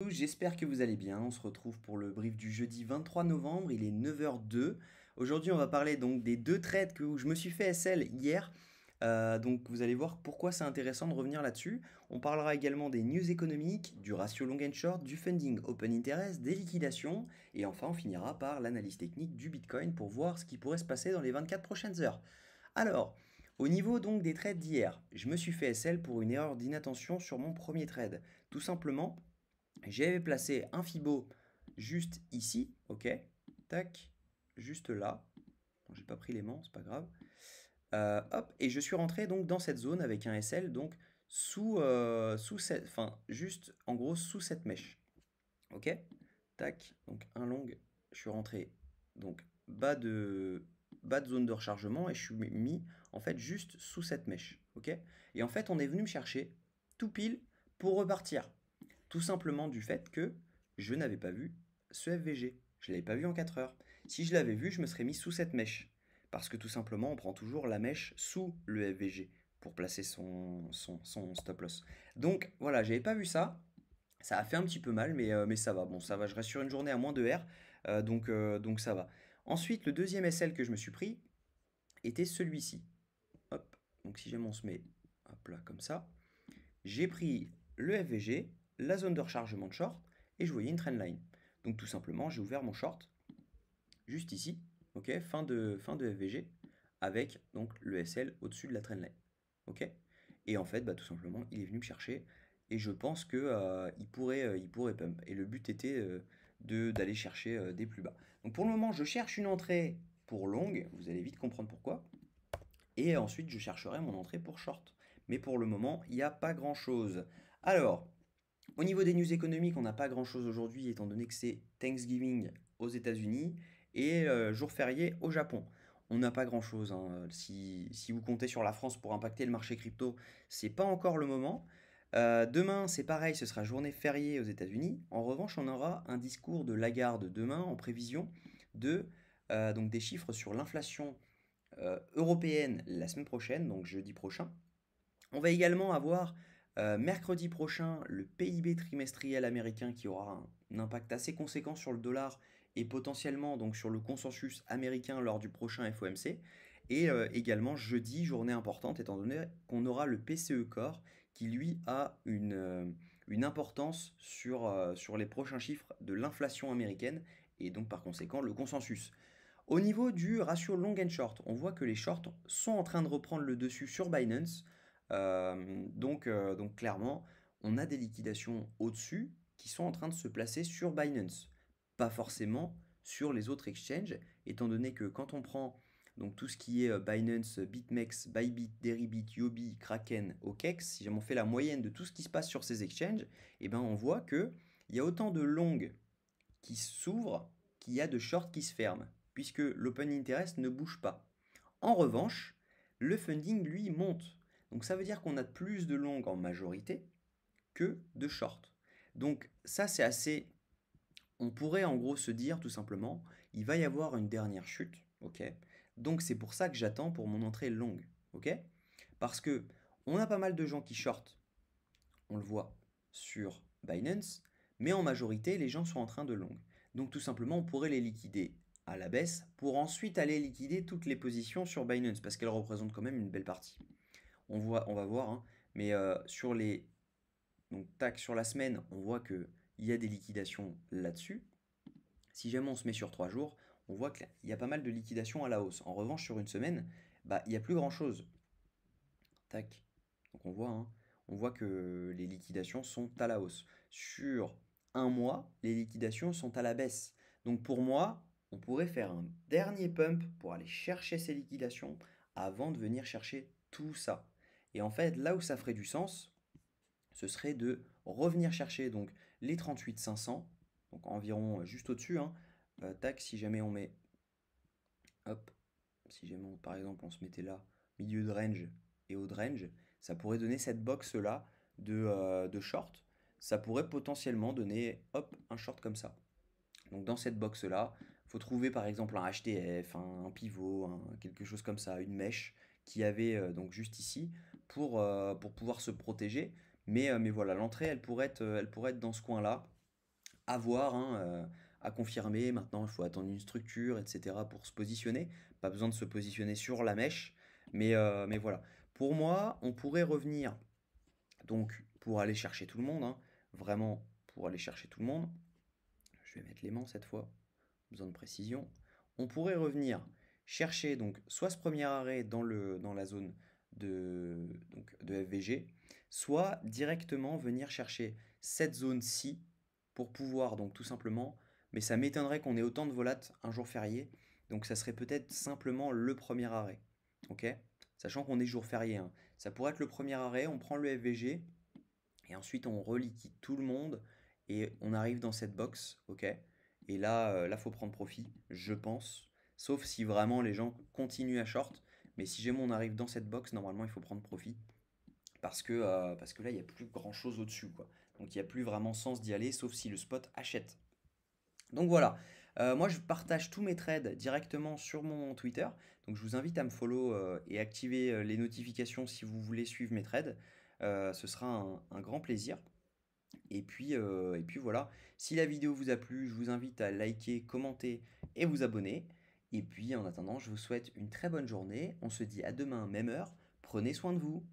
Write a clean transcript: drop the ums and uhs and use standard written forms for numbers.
J'espère que vous allez bien. On se retrouve pour le brief du jeudi 23 novembre. Il est 9h02. Aujourd'hui, on va parler donc des deux trades où je me suis fait SL hier. Donc, vous allez voir pourquoi c'est intéressant de revenir là-dessus. On parlera également des news économiques, du ratio long and short, du funding open interest, des liquidations. Et enfin, on finira par l'analyse technique du Bitcoin pour voir ce qui pourrait se passer dans les 24 prochaines heures. Alors, au niveau donc des trades d'hier, je me suis fait SL pour une erreur d'inattention sur mon premier trade. Tout simplement, j'avais placé un Fibo juste ici, ok, tac, juste là. Bon, j'ai pas pris l'aimant, c'est pas grave. Hop, et je suis rentré donc dans cette zone avec un SL donc sous cette, enfin juste en gros sous cette mèche, ok, tac, donc un long, je suis rentré donc bas de zone de rechargement et je suis mis en fait juste sous cette mèche, ok, et en fait on est venu me chercher tout pile pour repartir. Tout simplement du fait que je n'avais pas vu ce FVG. Je ne l'avais pas vu en 4 heures. Si je l'avais vu, je me serais mis sous cette mèche. Parce que tout simplement, on prend toujours la mèche sous le FVG pour placer son stop loss. Donc voilà, j'avais pas vu ça. Ça a fait un petit peu mal, mais ça va. Bon, ça va, je reste sur une journée à moins de R, donc ça va. Ensuite, le deuxième SL que je me suis pris était celui-ci. Hop, donc si jamais on se met hop là comme ça, j'ai pris le FVG, la zone de rechargement de short, et je voyais une trendline. Donc tout simplement, j'ai ouvert mon short, juste ici, ok, fin de FVG, avec donc le SL au-dessus de la trendline. Ok. Et en fait, bah, tout simplement, il est venu me chercher, et je pense que il pourrait pump. Et le but était d'aller chercher des plus bas. Donc pour le moment, je cherche une entrée pour longue, vous allez vite comprendre pourquoi. Et ensuite, je chercherai mon entrée pour short. Mais pour le moment, il n'y a pas grand-chose. Alors, au niveau des news économiques, on n'a pas grand-chose aujourd'hui, étant donné que c'est Thanksgiving aux États-Unis et jour férié au Japon. On n'a pas grand-chose, hein. Si vous comptez sur la France pour impacter le marché crypto, c'est pas encore le moment. Demain, c'est pareil, ce sera journée fériée aux États-Unis. En revanche, on aura un discours de Lagarde demain en prévision donc des chiffres sur l'inflation européenne la semaine prochaine, donc jeudi prochain. On va également avoir mercredi prochain le PIB trimestriel américain qui aura un impact assez conséquent sur le dollar et potentiellement donc sur le consensus américain lors du prochain FOMC. Et également jeudi, journée importante étant donné qu'on aura le PCE Core qui lui a une importance sur les prochains chiffres de l'inflation américaine et donc par conséquent le consensus. Au niveau du ratio long and short, on voit que les shorts sont en train de reprendre le dessus sur Binance. Donc clairement, on a des liquidations au-dessus qui sont en train de se placer sur Binance. Pas forcément sur les autres exchanges, étant donné que quand on prend donc tout ce qui est Binance, BitMEX, Bybit, Deribit, Yobi, Kraken, OKEx, si jamais on fait la moyenne de tout ce qui se passe sur ces exchanges, eh ben on voit que il y a autant de longues qui s'ouvrent qu'il y a de shorts qui se ferment, puisque l'open interest ne bouge pas. En revanche, le funding, lui, monte. Donc ça veut dire qu'on a plus de longues en majorité que de shorts. Donc ça, c'est assez... On pourrait en gros se dire tout simplement, il va y avoir une dernière chute, ok. Donc c'est pour ça que j'attends pour mon entrée longue, ok. Parce que on a pas mal de gens qui shortent, on le voit sur Binance, mais en majorité, les gens sont en train de long. Donc tout simplement, on pourrait les liquider à la baisse pour ensuite aller liquider toutes les positions sur Binance, parce qu'elles représentent quand même une belle partie. On va voir, hein, mais donc tac, sur la semaine, on voit qu'il y a des liquidations là-dessus. Si jamais on se met sur 3 jours, on voit qu'il y a pas mal de liquidations à la hausse. En revanche, sur une semaine, bah, il n'y a plus grand-chose. Tac. Donc on voit que les liquidations sont à la hausse. Sur un mois, les liquidations sont à la baisse. Donc pour moi, on pourrait faire un dernier pump pour aller chercher ces liquidations avant de venir chercher tout ça. Et en fait, là où ça ferait du sens, ce serait de revenir chercher donc les 38 500, donc environ juste au-dessus, hein. Tac, si jamais on met, hop, si jamais par exemple on se mettait là, milieu de range et haut de range, ça pourrait donner cette box-là de short. Ça pourrait potentiellement donner, hop, un short comme ça. Donc dans cette box-là, il faut trouver par exemple un HTF, un pivot, quelque chose comme ça, une mèche qui avait donc juste ici pour pouvoir se protéger. Mais voilà, l'entrée, elle pourrait être dans ce coin-là. À voir, hein, à confirmer. Maintenant, il faut attendre une structure, etc. pour se positionner. Pas besoin de se positionner sur la mèche. Mais voilà. Pour moi, on pourrait revenir, donc, pour aller chercher tout le monde, hein, vraiment pour aller chercher tout le monde. Je vais mettre l'aimant cette fois. Besoin de précision. On pourrait revenir chercher donc soit ce premier arrêt dans la zone de FVG, soit directement venir chercher cette zone-ci pour pouvoir donc tout simplement, mais ça m'étonnerait qu'on ait autant de volates un jour férié, donc ça serait peut-être simplement le premier arrêt, ok? Sachant qu'on est jour férié, hein. Ça pourrait être le premier arrêt, on prend le FVG, et ensuite on reliquide tout le monde, et on arrive dans cette box, ok? Et là, faut prendre profit, je pense. Sauf si vraiment les gens continuent à short. Mais si jamais on arrive dans cette box, normalement, il faut prendre profit. Parce que là, il n'y a plus grand-chose au-dessus, quoi. Donc, il n'y a plus vraiment sens d'y aller, sauf si le spot achète. Donc voilà. Moi, je partage tous mes trades directement sur mon Twitter. Donc, je vous invite à me follow et activer les notifications si vous voulez suivre mes trades. Ce sera un grand plaisir. Et puis voilà, si la vidéo vous a plu, je vous invite à liker, commenter et vous abonner. Et puis en attendant, je vous souhaite une très bonne journée. On se dit à demain, même heure. Prenez soin de vous.